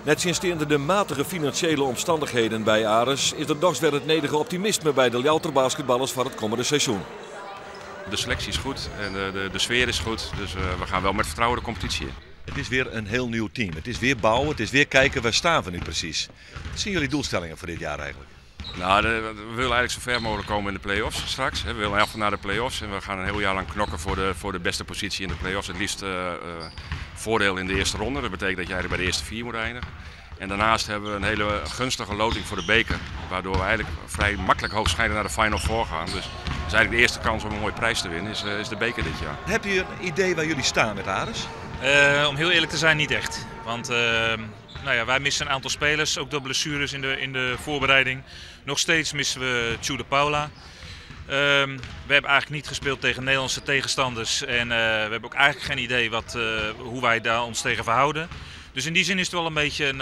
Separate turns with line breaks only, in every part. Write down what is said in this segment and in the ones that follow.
Net sinds de matige financiële omstandigheden bij Ares is er toch weer het nedige optimisme bij de Ljouwter basketballers voor het komende seizoen.
De selectie is goed en de sfeer is goed, dus we gaan wel met vertrouwen de competitie in.
Het is weer een heel nieuw team. Het is weer bouwen, het is weer kijken waar staan we nu precies. Wat zijn jullie doelstellingen voor dit jaar eigenlijk?
Nou, we willen eigenlijk zo ver mogelijk komen in de play-offs straks. We willen even naar de play-offs en we gaan een heel jaar lang knokken voor de beste positie in de play-offs. Het liefst voordeel in de eerste ronde, dat betekent dat je eigenlijk bij de eerste 4 moet eindigen. En daarnaast hebben we een hele gunstige loting voor de beker, waardoor we eigenlijk vrij makkelijk hoogstwaarschijnlijk naar de Final Four gaan. Dus dat is eigenlijk de eerste kans om een mooie prijs te winnen, is de beker dit jaar.
Heb je een idee waar jullie staan met Ares?
Om heel eerlijk te zijn, niet echt. Want wij missen een aantal spelers, ook door blessures in de voorbereiding. Nog steeds missen we Tju de Paula. We hebben eigenlijk niet gespeeld tegen Nederlandse tegenstanders en we hebben ook eigenlijk geen idee hoe wij daar ons tegen verhouden. Dus in die zin is het wel een beetje,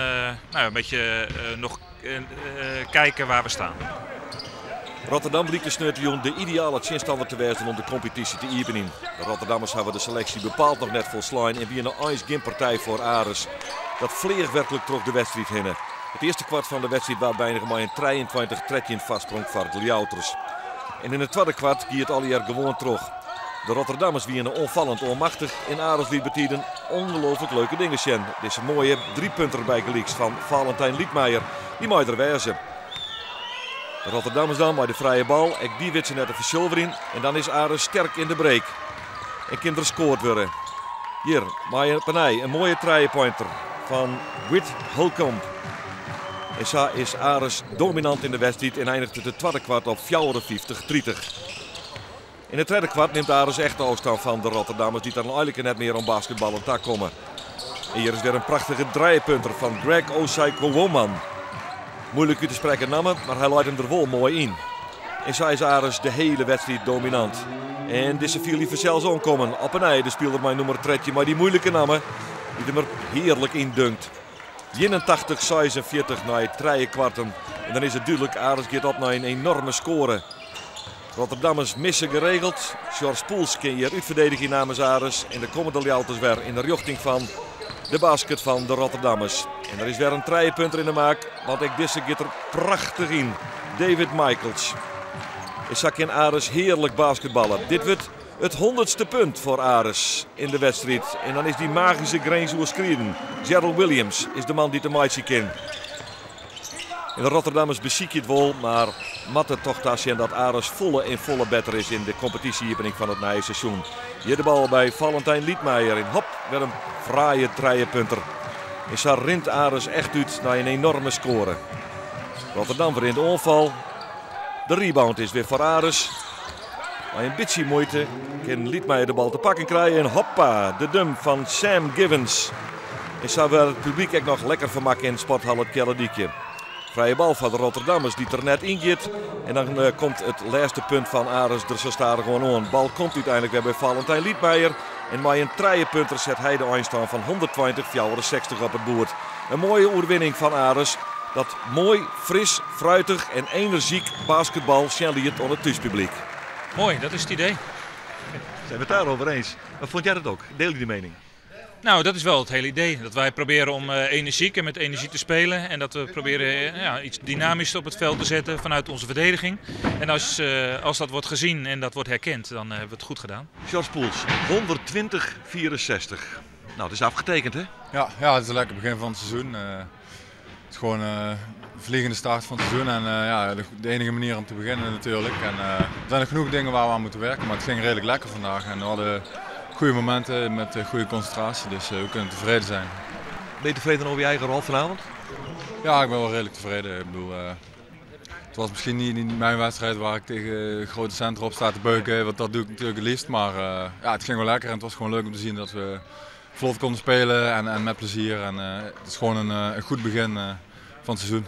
kijken waar we staan.
Rotterdam blikt de Snurtioen de ideale chinstander te wijzen om de competitie te evening. De Rotterdammers hebben de selectie bepaald nog net volslijn en wie een ijs-gimpartij voor Ares. Dat vleeg werkelijk trok de wedstrijd heen. Het eerste kwart van de wedstrijd waar bijna maar een 23-13 vastsprong voor de Ljouters. En in het tweede kwart ging het alweer gewoon terug. De Rotterdammers wierden onvallend onmachtig en Ares liet betieden ongelooflijk leuke dingen zien. Deze mooie 3-punter bij gelieks van Valentijn Liedmeijer, die mooi er wijzen. De Rotterdammers dan bij de vrije bal, ik die wit ze net een verzilvering en dan is Ares sterk in de break. En kinderen scoort worden. Hier, Maya Panay, een mooie try-pointer van Whit Holcomb. En zo is Ares dominant in de wedstrijd en eindigt het de tweede kwart op 54-30. In het derde kwart neemt Ares echt de afstand van de Rotterdammers die dan eigenlijk net meer om basketballen te komen. En hier is weer een prachtige driepunter van Greg Osai-Woman. Moeilijk u te spreken namen, maar hij leidt hem er wel mooi in. En zo is Ares de hele wedstrijd dominant. En deze viel liever zelfs omkomen. Op een ei, de speelder mijn nummer 3, maar die moeilijke namen die hem er heerlijk in dunkt. 81-46 na 3 kwarten. En dan is het duidelijk, Ares gaat op naar een enorme score. Rotterdammers missen geregeld. George Poels kan hier uitverdedigen namens Ares. En de komen de Ljouters weer in de richting van de basket van de Rotterdammers. En er is weer een 3-punter in de maak. Want ik deze gaat er prachtig in. David Michaels. Is zak in Ares heerlijk basketballen. Dit wordt het 100ste punt voor Ares in de wedstrijd. En dan is die magische grens overschreden. Gerald Williams is de man die de meidje kent. En de Rotterdammers beziek je het wel, maar matte toch dat zien dat Ares volle beter is in de competitieopening van het nieuwe seizoen. Hier de bal bij Valentijn Liedmeijer en hop, weer een fraaie 3-punter. En zo rint Ares echt uit naar een enorme score. Rotterdam weer in de onval. De rebound is weer voor Ares. Maar een beetje moeite kan Liedmeijer de bal te pakken krijgen. En hoppa, de dum van Sam Givens. En zo wil het publiek echt nog lekker vermaken in Sporthal het Kellediekje. Vrije bal van de Rotterdammers die er net in gaat. En dan komt het laatste punt van Ares er zo staat gewoon aan. Bal komt uiteindelijk weer bij Valentijn Liedmeijer. En met een 3-punter zet hij de eindstand van 120-64 op het boord. Een mooie overwinning van Ares. Dat mooi, fris, fruitig en energiek basketbal het aan het thuispubliek.
Mooi, dat is het idee.
Zijn we het daarover eens? Maar vond jij dat ook? Deel je die mening?
Nou, dat is wel het hele idee. Dat wij proberen om energiek en met energie te spelen. En dat we proberen iets dynamisch op het veld te zetten vanuit onze verdediging. En als dat wordt gezien en dat wordt herkend, dan hebben we het goed gedaan.
George Poels, 120-64. Nou, het is afgetekend, hè?
Ja, het is een lekker begin van het seizoen. Het is gewoon een vliegende start van het seizoen. En de enige manier om te beginnen natuurlijk. En, er zijn nog genoeg dingen waar we aan moeten werken, maar het ging redelijk lekker vandaag. En we hadden goede momenten met goede concentratie, dus we kunnen tevreden zijn.
Ben je tevreden over je eigen rol vanavond?
Ja, ik ben wel redelijk tevreden. Ik bedoel, het was misschien niet mijn wedstrijd waar ik tegen grote centra op sta te beuken, want dat doe ik natuurlijk het liefst. Maar het ging wel lekker en het was gewoon leuk om te zien dat we vlot konden spelen en met plezier. En het is gewoon een goed begin van het seizoen.